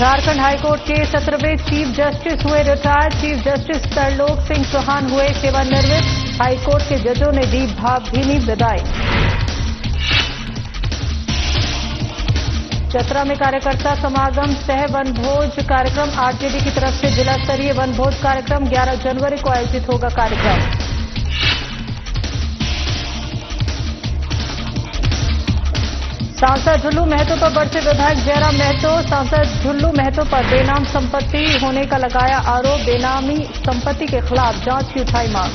Jharkhand high court के 17वें chief justice हुए retired. Chief justice Tarlok Singh Chauhan हुए सेवानिवृत्त। हाईकोर्ट के जजों ने दी भावभीनी विदाई। चतरा में कार्यकर्ता समागम सह वनभोज कार्यक्रम। आरजेडी की तरफ से जिला स्तरीय वनभोज कार्यक्रम 11 जनवरी को आयोजित होगा कार्यक्रम। सांसद झुल्लू महतो पर बढ़ते विधायक जयराम महतो। सांसद झुल्लू महतो पर बेनाम संपत्ति होने का लगाया आरोप। बेनामी संपत्ति के खिलाफ जांच की उठाई मांग।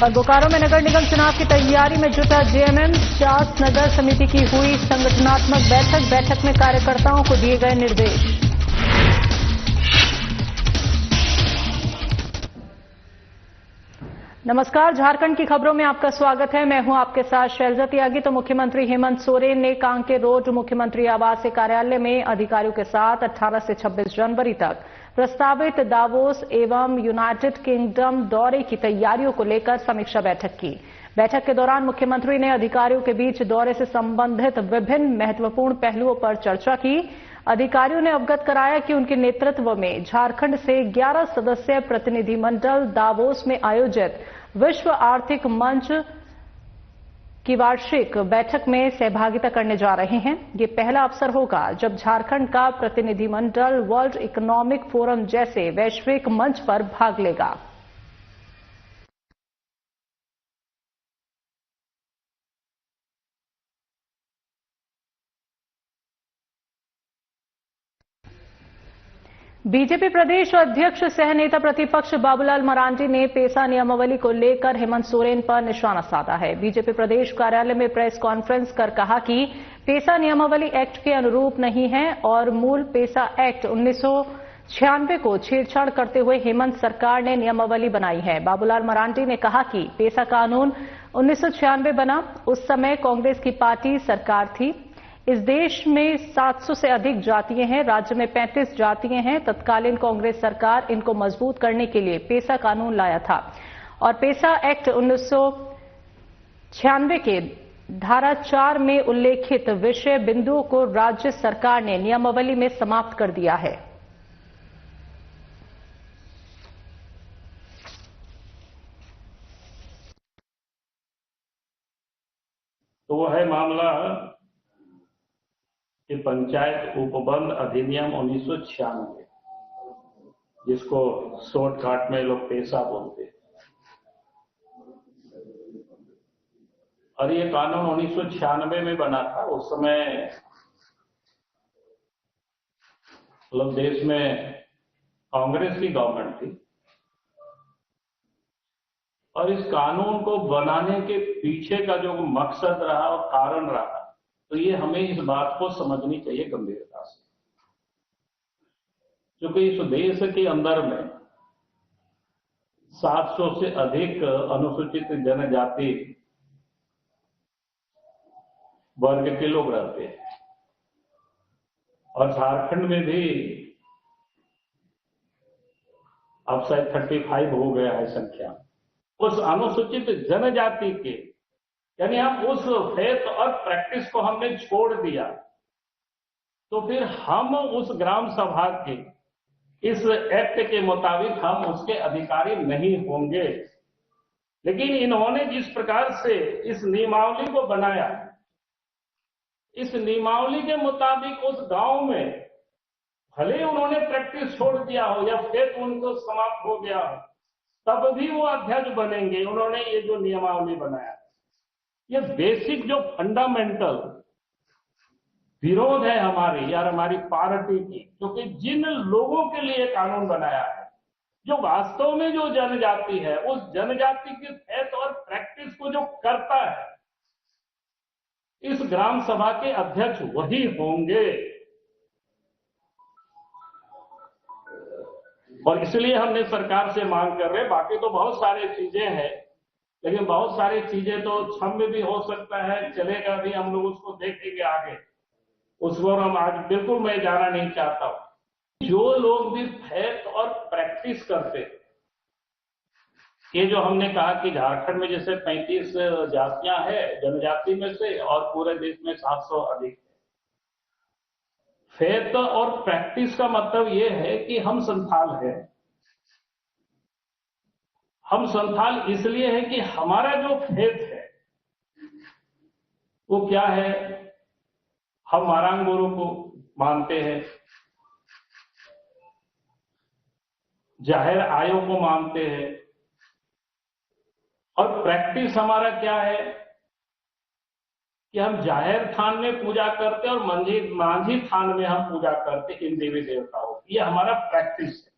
और बोकारो में नगर निगम चुनाव की तैयारी में जुटा जेएमएम। चास नगर समिति की हुई संगठनात्मक बैठक में कार्यकर्ताओं को दिए गए निर्देश। नमस्कार, झारखंड की खबरों में आपका स्वागत है। मैं हूं आपके साथ शैलजा त्यागी। तो मुख्यमंत्री हेमंत सोरेन ने कांके रोड मुख्यमंत्री आवास कार्यालय में अधिकारियों के साथ 18 से 26 जनवरी तक प्रस्तावित दावोस एवं यूनाइटेड किंगडम दौरे की तैयारियों को लेकर समीक्षा बैठक की। बैठक के दौरान मुख्यमंत्री ने अधिकारियों के बीच दौरे से संबंधित विभिन्न महत्वपूर्ण पहलुओं पर चर्चा की। अधिकारियों ने अवगत कराया कि उनके नेतृत्व में झारखंड से 11 सदस्यीय प्रतिनिधिमंडल दावोस में आयोजित विश्व आर्थिक मंच की वार्षिक बैठक में सहभागिता करने जा रहे हैं। ये पहला अवसर होगा जब झारखंड का प्रतिनिधिमंडल वर्ल्ड इकोनॉमिक फोरम जैसे वैश्विक मंच पर भाग लेगा। बीजेपी प्रदेश अध्यक्ष सह नेता प्रतिपक्ष बाबूलाल मरांडी ने पेसा नियमावली को लेकर हेमंत सोरेन पर निशाना साधा है। बीजेपी प्रदेश कार्यालय में प्रेस कॉन्फ्रेंस कर कहा कि पेसा नियमावली एक्ट के अनुरूप नहीं है और मूल पेसा एक्ट 1996 को छेड़छाड़ करते हुए हेमंत सरकार ने नियमावली बनाई है। बाबूलाल मरांडी ने कहा कि पेसा कानून 1996 बना, उस समय कांग्रेस की पार्टी सरकार थी। इस देश में 700 से अधिक जातियां हैं, राज्य में 35 जातियां हैं। तत्कालीन कांग्रेस सरकार इनको मजबूत करने के लिए पेसा कानून लाया था और पेसा एक्ट 1996 के धारा 4 में उल्लेखित विषय बिंदुओं को राज्य सरकार ने नियमावली में समाप्त कर दिया है। तो वो है मामला कि पंचायत उपबंध अधिनियम 1996, जिसको शॉर्टकट में लोग पेसा बोलते हैं, और ये कानून 1996 में बना था। उस समय मतलब देश में कांग्रेस की गवर्नमेंट थी और इस कानून को बनाने के पीछे का जो मकसद रहा और कारण रहा, तो ये हमें इस बात को समझनी चाहिए गंभीरता से, क्योंकि इस देश के अंदर में 700 से अधिक अनुसूचित जनजाति वर्ग के लोग रहते हैं और झारखंड में भी अब शायद 35 हो गया है संख्या। उस अनुसूचित जनजाति के यानी हम उस फेथ और प्रैक्टिस को हमने छोड़ दिया, तो फिर हम उस ग्राम सभा के इस एक्ट के मुताबिक हम उसके अधिकारी नहीं होंगे। लेकिन इन्होंने जिस प्रकार से इस नियमावली को बनाया, इस नियमावली के मुताबिक उस गांव में भले उन्होंने प्रैक्टिस छोड़ दिया हो या फेथ उनको समाप्त हो गया हो, तब भी वो अध्यक्ष बनेंगे। उन्होंने ये जो नियमावली बनाया, ये बेसिक जो फंडामेंटल विरोध है हमारी यार हमारी पार्टी की, क्योंकि जिन लोगों के लिए कानून बनाया है, जो वास्तव में जो जनजाति है, उस जनजाति की फेथ और प्रैक्टिस को जो करता है, इस ग्राम सभा के अध्यक्ष वही होंगे। और इसलिए हमने सरकार से मांग कर रहे, बाकी तो बहुत सारी चीजें हैं, लेकिन बहुत सारी चीजें तो क्षम्य भी हो सकता है, चलेगा भी, हम लोग उसको देखेंगे आगे। उस पर हम आज बिल्कुल मैं जाना नहीं चाहता हूं। जो लोग भी फेथ और प्रैक्टिस करते, ये जो हमने कहा कि झारखंड में जैसे 35 जातियां हैं जनजाति में से और पूरे देश में 700 अधिक है, फेथ और प्रैक्टिस का मतलब ये है कि हम संथाल हैं। हम संथाल इसलिए है कि हमारा जो फेथ है वो क्या है? हम मारांगोरों को मानते हैं, जाहिर आयों को मानते हैं, और प्रैक्टिस हमारा क्या है कि हम जाहिर थान में पूजा करते और मांझी थान में हम पूजा करते इन देवी देवताओं की। ये हमारा प्रैक्टिस है।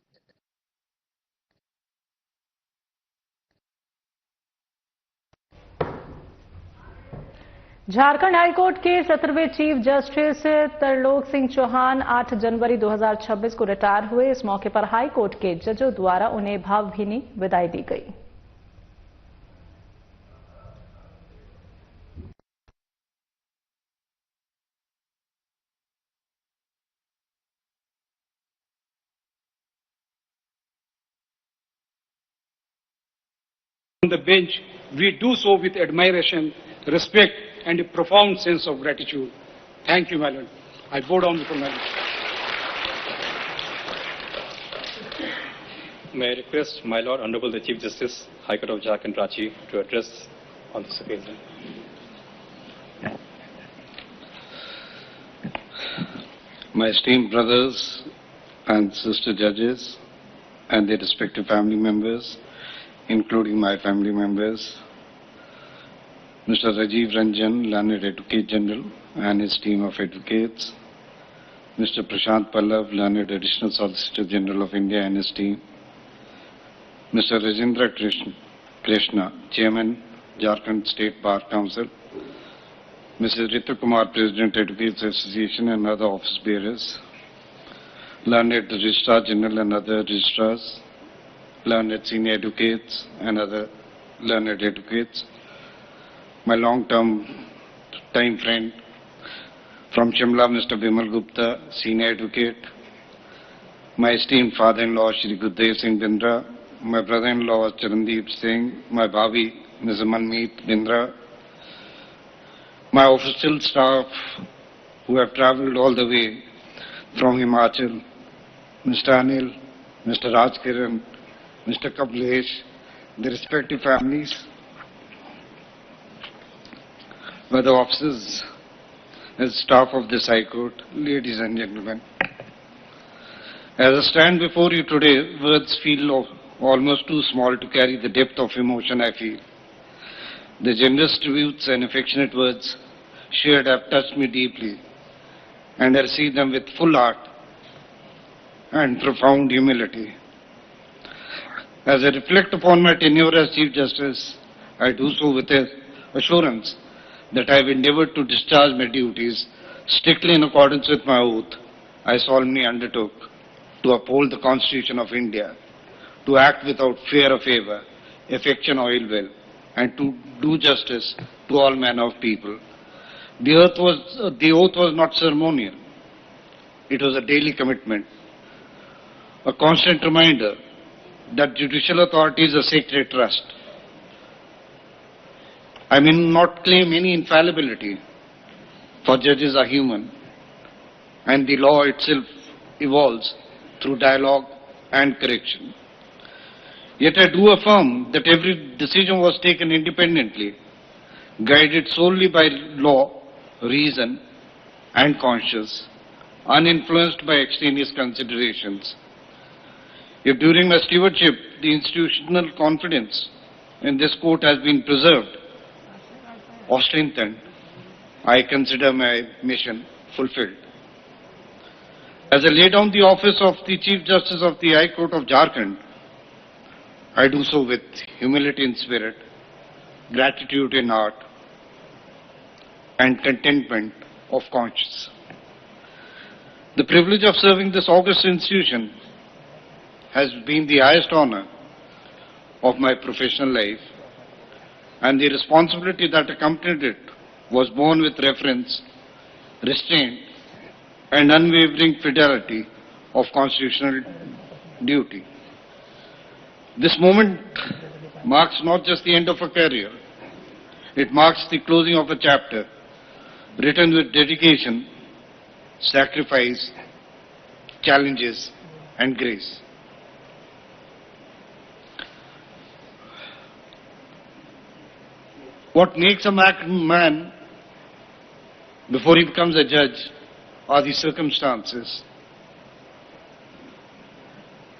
झारखंड हाईकोर्ट के 17वें चीफ जस्टिस तरलोक सिंह चौहान 8 जनवरी 2026 को रिटायर हुए। इस मौके पर हाईकोर्ट के जजों द्वारा उन्हें भावभीनी विदाई दी गई। On the bench, we do so with admiration, respect, and a profound sense of gratitude. Thank you, my lord. I bow down before my lord. May I request my lord, Honorable the Chief Justice, High Court of Jharkhand, Ranchi, to address on this occasion. My esteemed brothers and sister judges and their respective family members, including my family members, Mr. Rajiv Ranjan, Learned Advocate General, and his team of advocates, Mr. Prashant Pallav, Learned Additional Solicitor General of India and his team, Mr. Rajendra Krishna, Chairman, Jharkhand State Bar Council, Mrs. Ritu Kumar, President, Advocates Association and other office bearers, Learned Registrar General and other registrars, learned senior advocates and other learned advocates, my long-term time friend from Shimla, Mr. Bimal Gupta, senior advocate, my esteemed father-in-law, Shri Gurdev Singh Bindra, my brother-in-law, Charandeep Singh, my bhabi, Ms. Manmeet Bindra, my official staff who have travelled all the way from Himachal, Mr. Anil, Mr. Rajkiran, Mr. Kamlesh, the respective families, by the officers and staff of this High Court, ladies and gentlemen. As I stand before you today, words feel almost too small to carry the depth of emotion I feel. The generous tributes and affectionate words shared have touched me deeply, and I receive them with full heart and profound humility. As I reflect upon my tenure as Chief Justice, I do so with assurance that I have endeavored to discharge my duties strictly in accordance with my oath I solemnly undertook to uphold the Constitution of India, to act without fear or favor, affection or ill will, and to do justice to all manner of people. The oath was not ceremonial. It was a daily commitment, a constant reminder that judicial authority is a sacred trust. I may not claim any infallibility, for judges are human, and the law itself evolves through dialogue and correction. Yet I do affirm that every decision was taken independently, guided solely by law, reason, and conscience, uninfluenced by extraneous considerations. If during my stewardship the institutional confidence in this court has been preserved or strengthened, I consider my mission fulfilled. As I lay down the office of the Chief Justice of the High Court of Jharkhand, I do so with humility in spirit, gratitude in heart, and contentment of conscience. The privilege of serving this august institution has been the highest honor of my professional life, and the responsibility that accompanied it was born with reverence, restraint, and unwavering fidelity of constitutional duty. This moment marks not just the end of a career, it marks the closing of a chapter written with dedication sacrifice, challenges, and grace. What makes a man before he becomes a judge are the circumstances.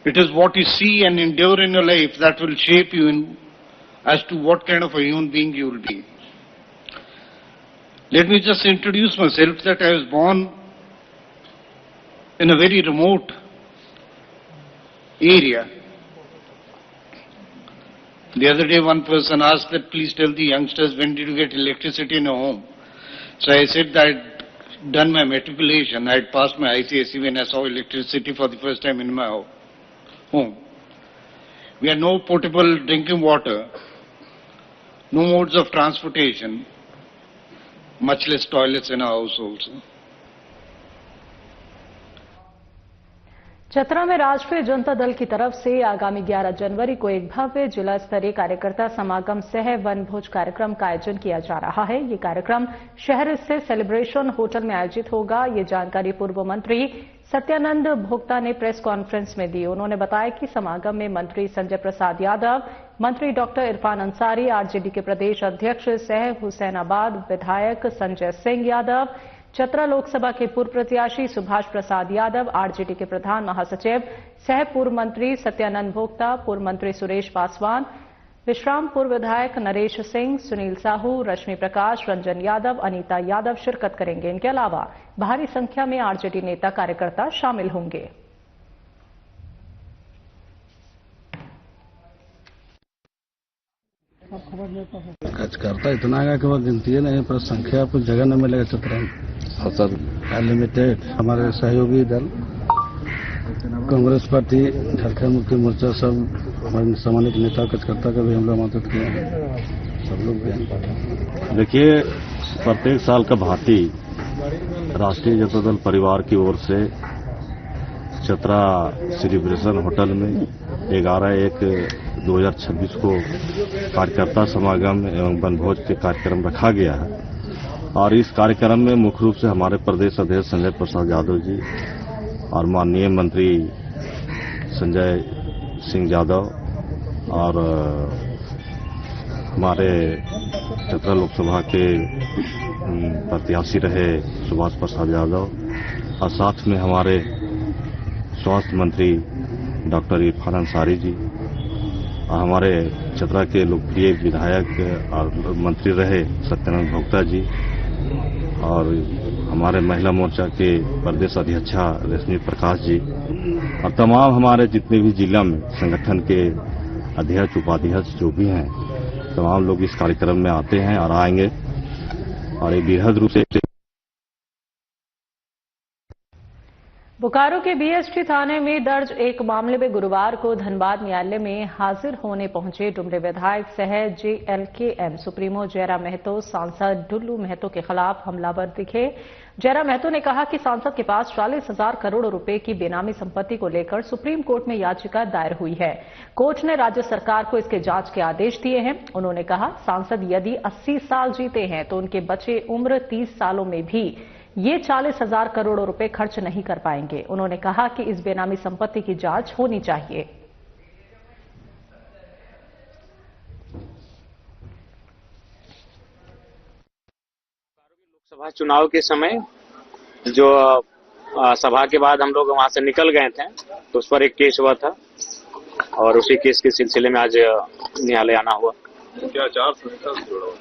It is what you see and endure in your life that will shape you as to what kind of a human being you will be. Let me just introduce myself that I was born in a very remote area. The other day one person asked that please tell the youngsters when did you get electricity in your home. So I said that I'd done my matriculation, I'd passed my ICSE when I saw electricity for the first time in my home. We had no potable drinking water, no modes of transportation, much less toilets in our house also. Chatra में राष्ट्रीय जनता दल की तरफ से आगामी 11 जनवरी को एक भव्य जिला स्तरीय कार्यकर्ता समागम सह वनभोज कार्यक्रम का आयोजन किया जा रहा है। ये कार्यक्रम शहर स्थित सेलिब्रेशन होटल में आयोजित होगा। ये जानकारी पूर्व मंत्री सत्यानंद भोक्ता ने प्रेस कॉन्फ्रेंस में दी। उन्होंने बताया कि समागम में मंत्री संजय प्रसाद यादव, मंत्री डॉक्टर इरफान अंसारी, आरजेडी के प्रदेश अध्यक्ष सह हुसैनाबाद विधायक संजय सिंह यादव, चतरा लोकसभा के पूर्व प्रत्याशी सुभाष प्रसाद यादव, आरजेडी के प्रधान महासचिव सह पूर्व मंत्री सत्यानंद भोक्ता, पूर्व मंत्री सुरेश पासवान, विश्रामपुर विधायक नरेश सिंह, सुनील साहू, रश्मि प्रकाश, रंजन यादव, अनीता यादव शिरकत करेंगे। इनके अलावा भारी संख्या में आरजेडी नेता कार्यकर्ता शामिल होंगे। कार्यकर्ता इतना आएगा कि वो गिनती है नहीं, पर संख्या कुछ जगह न मिलेगा। चतरा में लिमिटेड हमारे सहयोगी दल कांग्रेस पार्टी, झारखंड मुक्ति मोर्चा, सब हमारे सम्मानित नेता कार्यकर्ता का भी हम लोग मदद किए हैं, सब लोग भी। देखिए, प्रत्येक साल का भांति राष्ट्रीय जनता दल परिवार की ओर से चतरा सेलिब्रेशन होटल में 11/1/2026 को कार्यकर्ता समागम एवं वनभोज के कार्यक्रम रखा गया है। और इस कार्यक्रम में मुख्य रूप से हमारे प्रदेश अध्यक्ष संजय प्रसाद यादव जी और माननीय मंत्री संजय सिंह यादव और हमारे चतरा लोकसभा के प्रत्याशी रहे सुभाष प्रसाद यादव और साथ में हमारे स्वास्थ्य मंत्री डॉक्टर इरफान अंसारी जी और हमारे चतरा के लोकप्रिय विधायक और मंत्री रहे सत्यानंद भोक्ता जी और हमारे महिला मोर्चा के प्रदेश अध्यक्षा रश्मि प्रकाश जी और तमाम हमारे जितने भी जिला में संगठन के अध्यक्ष उपाध्यक्ष जो भी हैं, तमाम लोग इस कार्यक्रम में आते हैं और आएंगे। और एक बृहद रूप से बोकारो के बीएसटी थाने में दर्ज एक मामले में गुरुवार को धनबाद न्यायालय में हाजिर होने पहुंचे डुमरे विधायक सह जेएलकेएम सुप्रीमो जयराम महतो सांसद डुल्लू महतो के खिलाफ हमलावर दिखे। जयराम महतो ने कहा कि सांसद के पास 40,000 करोड़ रुपए की बेनामी संपत्ति को लेकर सुप्रीम कोर्ट में याचिका दायर हुई है। कोर्ट ने राज्य सरकार को इसके जांच के आदेश दिए हैं। उन्होंने कहा, सांसद यदि 80 साल जीते हैं तो उनके बचे उम्र 30 सालों में भी ये 40,000 करोड़ रुपए खर्च नहीं कर पाएंगे। उन्होंने कहा कि इस बेनामी संपत्ति की जांच होनी चाहिए। लोकसभा चुनाव के समय जो सभा के बाद हम लोग वहां से निकल गए थे तो उस पर एक केस हुआ था और उसी केस के सिलसिले में आज न्यायालय आना हुआ। क्या आचार संहिता से जुड़ा हुआ?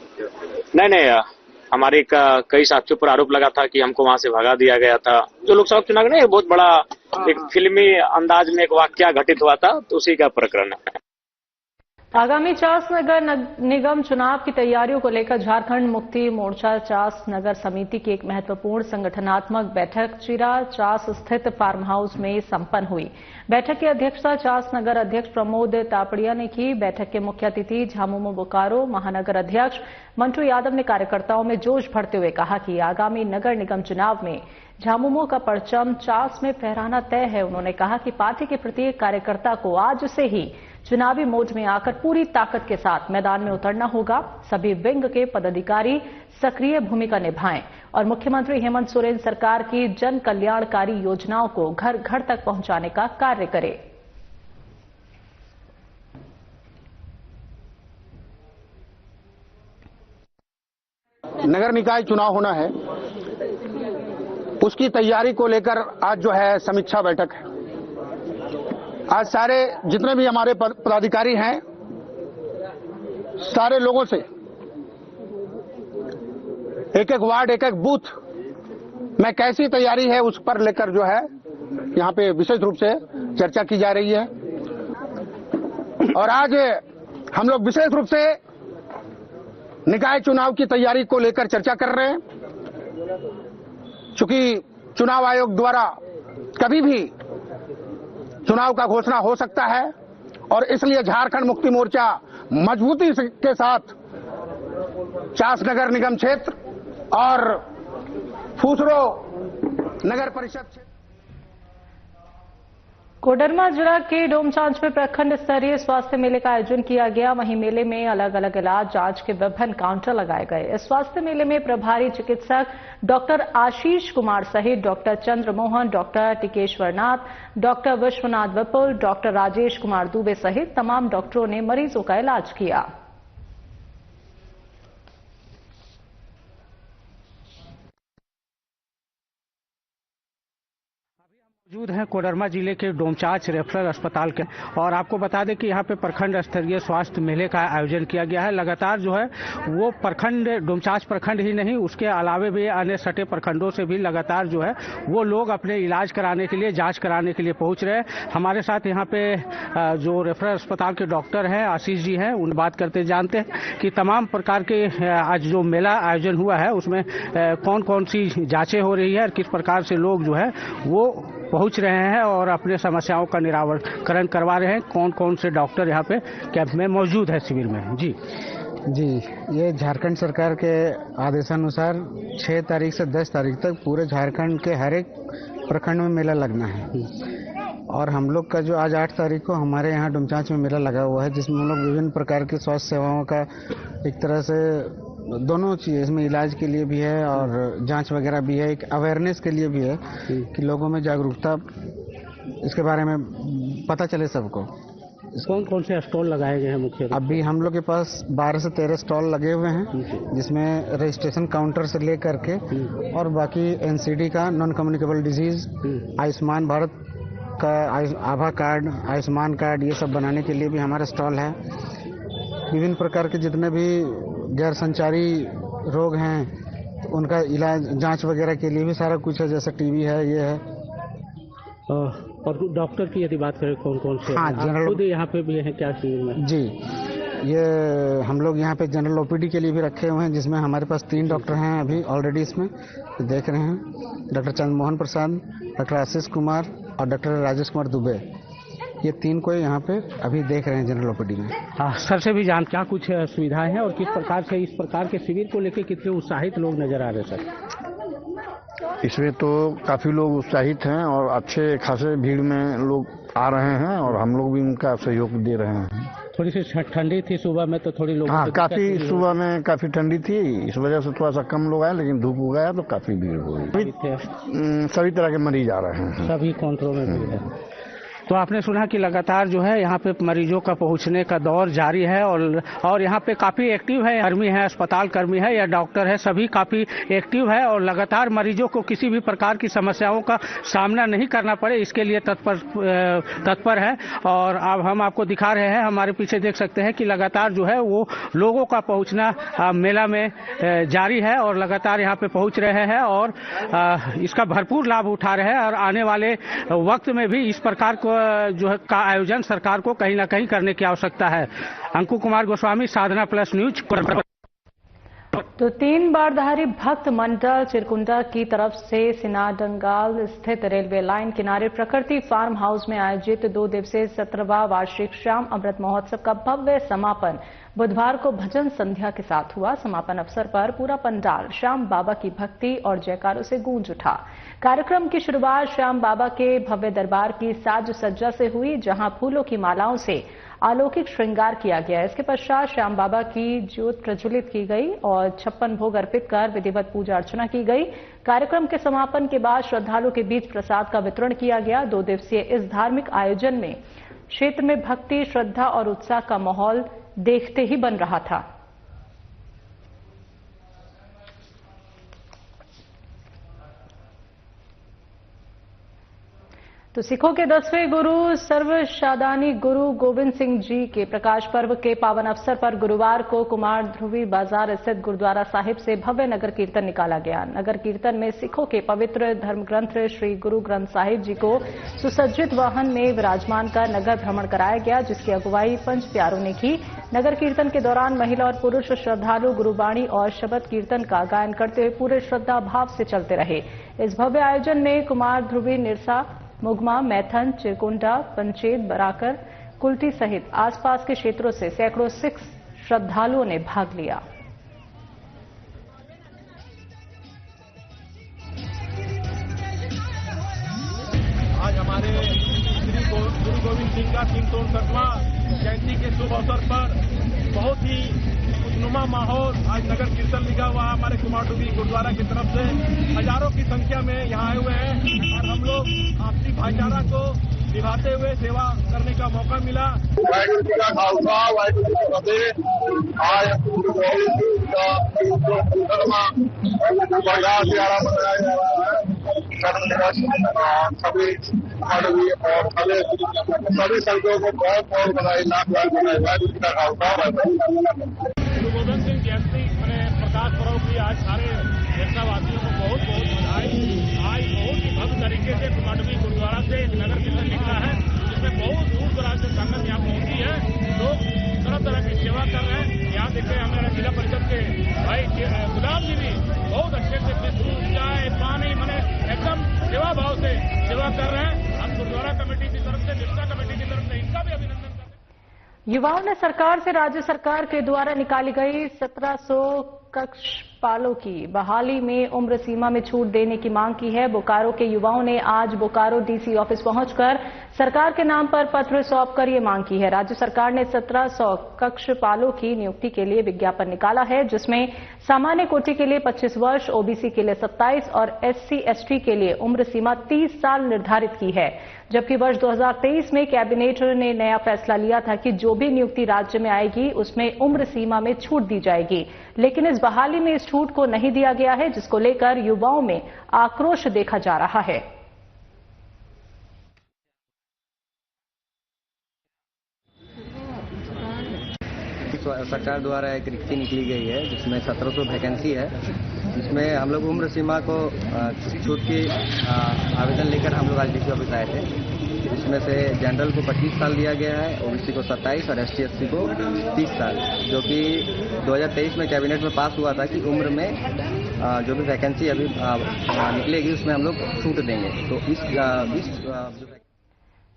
नहीं, हमारे कई साथियों पर आरोप लगा था कि हमको वहां से भगा दिया गया था। जो लोकसभा चुनाव में बहुत बड़ा एक फिल्मी अंदाज में एक वाकया घटित हुआ था, तो उसी का प्रकरण है। आगामी चास नगर निगम चुनाव की तैयारियों को लेकर झारखंड मुक्ति मोर्चा चास नगर समिति की एक महत्वपूर्ण संगठनात्मक बैठक चिरा चास स्थित फार्म हाउस में संपन्न हुई। बैठक की अध्यक्षता चास नगर अध्यक्ष प्रमोद तापड़िया ने की। बैठक के मुख्य अतिथि झामुमो बोकारो महानगर अध्यक्ष मंटू यादव ने कार्यकर्ताओं में जोश भरते हुए कहा कि आगामी नगर निगम चुनाव में झामुमो का परचम चास में फहराना तय है। उन्होंने कहा कि पार्टी के प्रत्येक कार्यकर्ता को आज से ही चुनावी मोड में आकर पूरी ताकत के साथ मैदान में उतरना होगा। सभी विंग के पदाधिकारी सक्रिय भूमिका निभाएं और मुख्यमंत्री हेमंत सोरेन सरकार की जन कल्याणकारी योजनाओं को घर घर तक पहुंचाने का कार्य करें। नगर निकाय चुनाव होना है, उसकी तैयारी को लेकर आज जो है समीक्षा बैठक है। आज सारे जितने भी हमारे पदाधिकारी हैं, सारे लोगों से एक एक वार्ड, एक एक बूथ में कैसी तैयारी है उस पर लेकर जो है यहाँ पे विशेष रूप से चर्चा की जा रही है। और आज हम लोग विशेष रूप से निकाय चुनाव की तैयारी को लेकर चर्चा कर रहे हैं, चूंकि चुनाव आयोग द्वारा कभी भी चुनाव का घोषणा हो सकता है और इसलिए झारखंड मुक्ति मोर्चा मजबूती के साथ चास नगर निगम क्षेत्र और फूसरो नगर परिषद क्षेत्र। कोडरमा जिला के डोमचांच में प्रखंड स्तरीय स्वास्थ्य मेले का आयोजन किया गया। वहीं मेले में अलग अलग इलाज जांच के विभिन्न काउंटर लगाए गए। इस स्वास्थ्य मेले में प्रभारी चिकित्सक डॉक्टर आशीष कुमार सहित डॉक्टर चंद्रमोहन, डॉक्टर टिकेश्वर नाथ, डॉक्टर विश्वनाथ विपुल, डॉक्टर राजेश कुमार दुबे सहित तमाम डॉक्टरों ने मरीजों का इलाज किया। मौजूद हैं कोडरमा जिले के डोमचांच रेफरल अस्पताल के, और आपको बता दें कि यहाँ पे प्रखंड स्तरीय स्वास्थ्य मेले का आयोजन किया गया है। लगातार जो है वो प्रखंड, डोमचांच प्रखंड ही नहीं, उसके अलावे भी अन्य सटे प्रखंडों से भी लगातार जो है वो लोग अपने इलाज कराने के लिए, जांच कराने के लिए पहुंच रहे हैं। हमारे साथ यहाँ पे जो रेफरल अस्पताल के डॉक्टर हैं आशीष जी हैं, उन बात करते जानते हैं कि तमाम प्रकार के आज जो मेला आयोजन हुआ है उसमें कौन कौन सी जाँचें हो रही है और किस प्रकार से लोग जो है वो पहुंच रहे हैं और अपने समस्याओं का निराकरण करवा रहे हैं। कौन कौन से डॉक्टर यहाँ पे कैंप में मौजूद है, शिविर में? जी, ये झारखंड सरकार के आदेशानुसार 6 तारीख से 10 तारीख तक पूरे झारखंड के हर एक प्रखंड में मेला लगना है। और हम लोग का जो आज 8 तारीख को हमारे यहाँ डोमचांच में मेला लगा हुआ है, जिसमें हम लोग विभिन्न प्रकार की स्वास्थ्य सेवाओं का एक तरह से दोनों चीज़, इसमें इलाज के लिए भी है और जांच वगैरह भी है, एक अवेयरनेस के लिए भी है कि लोगों में जागरूकता इसके बारे में पता चले सबको। कौन कौन से स्टॉल लगाए गए हैं मुख्य? अभी हम लोग के पास 12 से 13 स्टॉल लगे हुए हैं, जिसमें रजिस्ट्रेशन काउंटर से लेकर के और बाकी एनसीडी का, non communicable disease, Ayushman Bharat का आभा कार्ड, आयुष्मान कार्ड, ये सब बनाने के लिए भी हमारा स्टॉल है। विभिन्न प्रकार के जितने भी गैर संचारी रोग हैं तो उनका इलाज, जांच वगैरह के लिए भी सारा कुछ है, जैसे टीबी है, ये है। और डॉक्टर की यदि बात करें कौन कौन से? हाँ, जनरल खुद यहाँ पे भी है क्या शिविर में? जी, ये हम लोग यहाँ पे जनरल ओपीडी के लिए भी रखे हुए हैं, जिसमें हमारे पास 3 डॉक्टर हैं अभी ऑलरेडी इसमें देख रहे हैं। डॉक्टर चंद्रमोहन प्रसाद, डॉक्टर आशीष कुमार और डॉक्टर राजेश कुमार दुबे, ये 3 को यहाँ पे अभी देख रहे हैं जनरल ओपीडी में। सर से भी जान क्या कुछ सुविधाएं हैं और किस प्रकार से इस प्रकार के शिविर को लेकर कितने उत्साहित लोग नजर आ रहे हैं? सर, इसमें तो काफी लोग उत्साहित हैं और अच्छे खासे भीड़ में लोग आ रहे हैं और हम लोग भी उनका सहयोग दे रहे हैं। थोड़ी सी ठंडी थी सुबह में तो थोड़ी लोग, हाँ, काफी सुबह में काफी ठंडी थी, इस वजह से थोड़ा सा कम लोग आए, लेकिन धूप हो गया तो काफी भीड़ हो गई। सभी तरह के मरीज आ रहे हैं, सभी काउंटरों में भीड़ है। तो आपने सुना कि लगातार जो है यहाँ पे मरीजों का पहुंचने का दौर जारी है और यहाँ पे काफी एक्टिव है, कर्मी है, अस्पताल कर्मी है या डॉक्टर है, सभी काफी एक्टिव है और लगातार मरीजों को किसी भी प्रकार की समस्याओं का सामना नहीं करना पड़े इसके लिए तत्पर है। और अब हम आपको दिखा रहे हैं, हमारे पीछे देख सकते हैं कि लगातार जो है वो लोगों का पहुंचना मेला में जारी है और लगातार यहाँ पे पहुंच रहे हैं और इसका भरपूर लाभ उठा रहे हैं और आने वाले वक्त में भी इस प्रकार को जो है का आयोजन सरकार को कहीं ना कहीं करने की आवश्यकता है। अंकु कुमार गोस्वामी, साधना प्लस न्यूज। तो 3 बारधारी भक्त मंडल चिरकुंडा की तरफ से सिनाडंगाल स्थित रेलवे लाइन किनारे प्रकृति फार्म हाउस में आयोजित 2 दिवसीय 17वां वार्षिक श्याम अमृत महोत्सव का भव्य समापन बुधवार को भजन संध्या के साथ हुआ। समापन अवसर पर पूरा पंडाल श्याम बाबा की भक्ति और जयकारों से गूंज उठा। कार्यक्रम की शुरुआत श्याम बाबा के भव्य दरबार की साज सज्जा से हुई, जहां फूलों की मालाओं से अलौकिक श्रृंगार किया गया। इसके पश्चात श्याम बाबा की ज्योत प्रज्वलित की गई और 56 भोग अर्पित कर विधिवत पूजा अर्चना की गई। कार्यक्रम के समापन के बाद श्रद्धालुओं के बीच प्रसाद का वितरण किया गया। 2 दिवसीय इस धार्मिक आयोजन में क्षेत्र में भक्ति, श्रद्धा और उत्साह का माहौल देखते ही बन रहा था। तो सिखों के 10वें गुरु सर्वशादानी गुरु गोविंद सिंह जी के प्रकाश पर्व के पावन अवसर पर गुरुवार को कुमार ध्रुवी बाजार स्थित गुरुद्वारा साहिब से भव्य नगर कीर्तन निकाला गया। नगर कीर्तन में सिखों के पवित्र धर्म ग्रंथ श्री गुरु ग्रंथ साहिब जी को सुसज्जित वाहन में विराजमान कर नगर भ्रमण कराया गया, जिसकी अगुवाई पंच प्यारों ने की। नगर कीर्तन के दौरान महिला और पुरुष श्रद्धालु गुरुबाणी और शबद कीर्तन का गायन करते हुए पूरे श्रद्धा भाव से चलते रहे। इस भव्य आयोजन में कुमार ध्रुवी, निरसा, मुगमा, मैथन, चिरकुंडा, पंचेत, बराकर, कुल्टी सहित आसपास के क्षेत्रों से सैकड़ों सिख श्रद्धालुओं ने भाग लिया। आज हमारे श्री गुरु गोविंद सिंह का 367वां जयंती के शुभ अवसर पर बहुत ही खुशनुमा माहौल। आज नगर कीर्तन लिखा हुआ हमारे कुमारडुबी गुरुद्वारा की तरफ से हजारों की संख्या में यहाँ आए हुए हैं और हम लोग आपसी भाईचारा को निभाते हुए सेवा करने का मौका मिला। वाहिगुरू जी का खालसा, वाहिगुरू जी की फतेह। आज गुरु गोविंद सिंह का 367वां बड़ा प्यारा मनाया जा रहा है। सभी कुमारडुबी और सभी संघों को बहुत बहुत बधाई, लाख लाख बधाई। वाहिगुरू जी का खालसा, वाहिगुरू। गुरु गोविंद सिंह जयंती प्रकाश पर्व की आज सारे देशवासियों को बहुत बहुत बधाई। आज बहुत ही भव्य तरीके से कुमारडुबी गुरुद्वारा से नगर कीर्तन निकला है, जिसमें बहुत दूर दराज से संगत यहाँ पहुंची है। लोग तरह तरह की सेवा कर रहे हैं। यहाँ देखिए हमारे जिला परिषद के भाई गुलाब जी भी बहुत अच्छे से बिस्कुट, चाय, पानी एकदम सेवा भाव से सेवा कर रहे हैं। हम गुरुद्वारा कमेटी की तरफ से, निष्ठा कमेटी की तरफ से इनका भी अभिनंदन करते हैं। युवाओं ने सरकार से राज्य सरकार के द्वारा निकाली गई 1700 कक्षपालों की बहाली में उम्र सीमा में छूट देने की मांग की है। बोकारो के युवाओं ने आज बोकारो डीसी ऑफिस पहुंचकर सरकार के नाम पर पत्र सौंपकर ये मांग की है। राज्य सरकार ने 1700 कक्षपालों की नियुक्ति के लिए विज्ञापन निकाला है, जिसमें सामान्य कोटि के लिए 25 वर्ष, ओबीसी के लिए 27 और SC/ST के लिए उम्र सीमा 30 साल निर्धारित की है। जबकि वर्ष 2023 में कैबिनेट ने नया फैसला लिया था कि जो भी नियुक्ति राज्य में आएगी उसमें उम्र सीमा में छूट दी जाएगी, लेकिन इस बहाली में इस छूट को नहीं दिया गया है, जिसको लेकर युवाओं में आक्रोश देखा जा रहा है। सरकार द्वारा एक रिक्ति निकली गई है जिसमें 1700 वैकेंसी है, जिसमें हम लोग उम्र सीमा को छूट की आवेदन लेकर हम लोग आज डीसी ऑफिस आए थे। इसमें से जनरल को 25 साल दिया गया है, ओबीसी को 27 और ST/SC को 30 साल, जो कि 2023 में कैबिनेट में पास हुआ था कि उम्र में जो भी वैकेंसी अभी निकलेगी उसमें हम लोग छूट देंगे। तो इस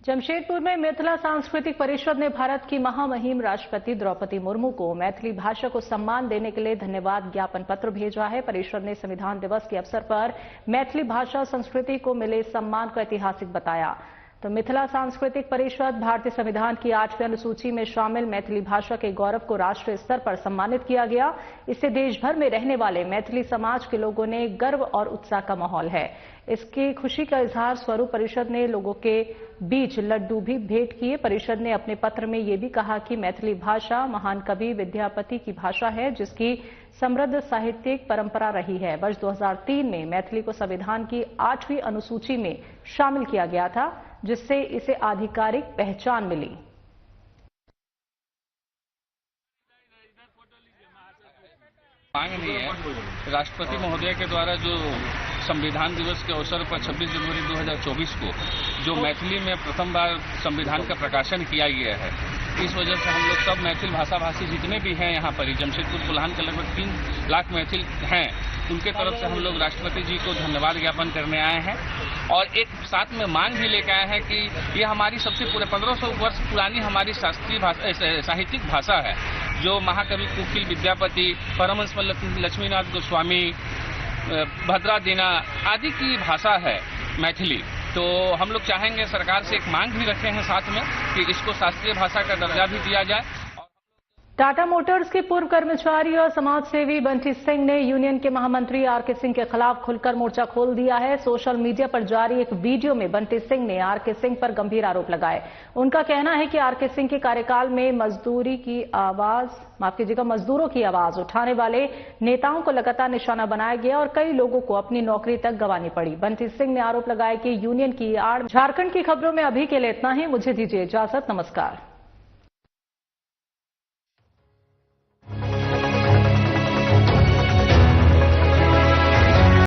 जमशेदपुर में मिथिला सांस्कृतिक परिषद ने भारत की महामहिम राष्ट्रपति द्रौपदी मुर्मू को मैथिली भाषा को सम्मान देने के लिए धन्यवाद ज्ञापन पत्र भेजा है। परिषद ने संविधान दिवस के अवसर पर मैथिली भाषा संस्कृति को मिले सम्मान को ऐतिहासिक बताया। तो मिथिला सांस्कृतिक परिषद भारतीय संविधान की 8वीं अनुसूची में शामिल मैथिली भाषा के गौरव को राष्ट्रीय स्तर पर सम्मानित किया गया। इससे देश भर में रहने वाले मैथिली समाज के लोगों ने गर्व और उत्साह का माहौल है। इसकी खुशी का इजहार स्वरूप परिषद ने लोगों के बीच लड्डू भी भेंट किए। परिषद ने अपने पत्र में ये भी कहा कि मैथिली भाषा महान कवि विद्यापति की भाषा है, जिसकी समृद्ध साहित्यिक परंपरा रही है। वर्ष 2003 में मैथिली को संविधान की 8वीं अनुसूची में शामिल किया गया था, जिससे इसे आधिकारिक पहचान मिली। मांगनीय है राष्ट्रपति महोदय के द्वारा जो संविधान दिवस के अवसर पर 26 जनवरी 2024 को जो मैथिली में प्रथम बार संविधान का प्रकाशन किया गया है, इस वजह से हम लोग सब मैथिल भाषा भाषी जितने भी हैं यहाँ पर जमशेदपुर कुल्हान के लगभग 3 लाख मैथिल हैं, उनके तरफ से हम लोग राष्ट्रपति जी को धन्यवाद ज्ञापन करने आए हैं और एक साथ में मांग भी लेकर आए हैं कि ये हमारी सबसे पूरे 1500 वर्ष पुरानी हमारी शास्त्रीय भाषा साहित्यिक भाषा है, जो महाकवि कुकिल विद्यापति, परमहंस लक्ष्मीनाथ गोस्वामी, भद्रा दीना आदि की भाषा है मैथिली। तो हम लोग चाहेंगे, सरकार से एक मांग भी रखे हैं साथ में कि इसको शास्त्रीय भाषा का दर्जा भी दिया जाए। टाटा मोटर्स के पूर्व कर्मचारी और समाज सेवी बंटी सिंह ने यूनियन के महामंत्री आरके सिंह के खिलाफ खुलकर मोर्चा खोल दिया है। सोशल मीडिया पर जारी एक वीडियो में बंटी सिंह ने आरके सिंह पर गंभीर आरोप लगाए। उनका कहना है कि आरके सिंह के कार्यकाल में मजदूरों की आवाज उठाने वाले नेताओं को लगातार निशाना बनाया गया और कई लोगों को अपनी नौकरी तक गंवानी पड़ी। बंटी सिंह ने आरोप लगाया कि यूनियन की आड़। झारखंड की खबरों में अभी के लिए इतना ही। मुझे दीजिए इजाजत। नमस्कार।